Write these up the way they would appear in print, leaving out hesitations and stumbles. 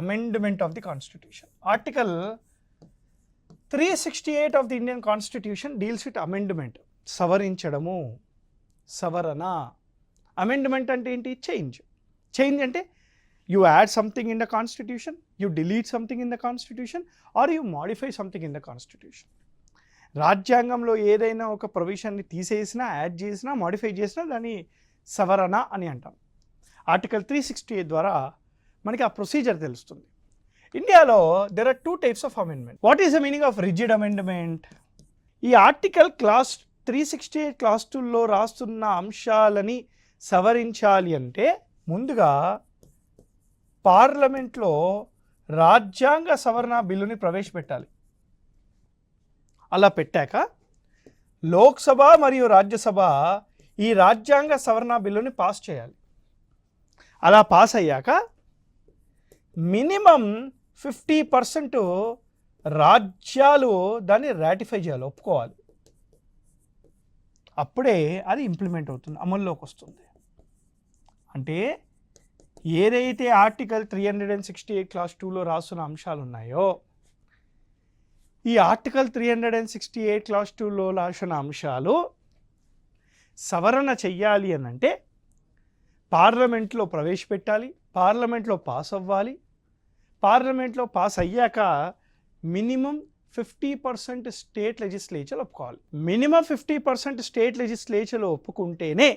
amendment of the constitution. Article 368 of the Indian constitution deals with amendment. సవరించడము, సవరణ. Amendment అంటే ఏంటి? Change అంటే you add something in the constitution, you delete something in the constitution, or you modify something in the constitution. రాజ్యాంగంలో ఏదైనా ఒక ప్రొవిజన్ని తీసేసినా, add చేసినా, modify చేసినా దాన్ని సవరణ అని అంటాం. ఆర్టికల్ 368 ద్వారా మనకి ఆ ప్రొసీజర్ తెలుస్తుంది. ఇండియాలో there are 2 types of amendment. What is the meaning of rigid amendment? ఈ ఆర్టికల్ క్లాస్ 368 క్లాస్ 2లో రాస్తున్న అంశాలని సవరించాలి అంటే ముందుగా పార్లమెంట్లో రాజ్యాంగ సవరణ బిల్లుని ప్రవేశపెట్టాలి. అలా పెట్టాక లోక్సభ మరియు రాజ్యసభ ఈ రాజ్యాంగ సవరణ బిల్లుని పాస్ చేయాలి. అలా పాస్ అయ్యాక మినిమం 50% రాజ్యాలు దాన్ని రాటిఫై చేయాలి, ఒప్పుకోవాలి. అప్పుడే అది ఇంప్లిమెంట్ అవుతుంది, అమల్లోకి వస్తుంది. అంటే ఏదైతే ఆర్టికల్ 368 క్లాస్ 2లో రాస్తున్న అంశాలు ఉన్నాయో, ఈ ఆర్టికల్ 368 క్లాస్ 2లో రాసిన అంశాలు సవరణ చెయ్యాలి అని అంటే పార్లమెంట్లో ప్రవేశపెట్టాలి, పార్లమెంట్లో పాస్ అవ్వాలి. పార్లమెంట్లో పాస్ అయ్యాక మినిమం 50% స్టేట్ లెజిస్లేచర్ ఒప్పుకోవాలి. మినిమం 50% స్టేట్ లెజిస్లేచర్ ఒప్పుకుంటేనే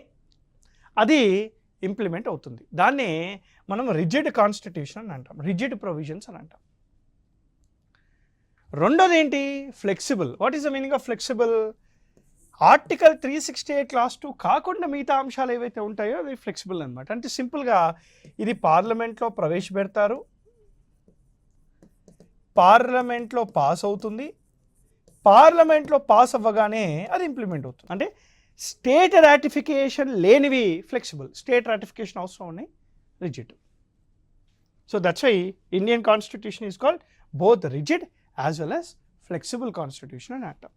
అది ఇంప్లిమెంట్ అవుతుంది. దాన్నే మనం రిజిడ్ కాన్స్టిట్యూషన్ అని అంటాం, రిజిడ్ ప్రొవిజన్స్ అని అంటాం. రెండోది ఏంటి? Flexible. What is the meaning of flexible? Article 368 class 2 కాకుండా మిగతా అంశాలు ఏవైతే ఉంటాయో అది ఫ్లెక్సిబుల్ అనమాట. అంటే సింపుల్గా ఇది పార్లమెంట్లో ప్రవేశపెడతారు, పార్లమెంట్లో పాస్ అవుతుంది, పార్లమెంట్లో పాస్ అవ్వగానే అది ఇంప్లిమెంట్ అవుతుంది. అంటే స్టేట్ రాటిఫికేషన్ లేనివి ఫ్లెక్సిబుల్, స్టేట్ రాటిఫికేషన్ అవసరం ఉన్నాయి rigid. So that's why Indian constitution is called both rigid as well as flexible constitution అని అంటాం.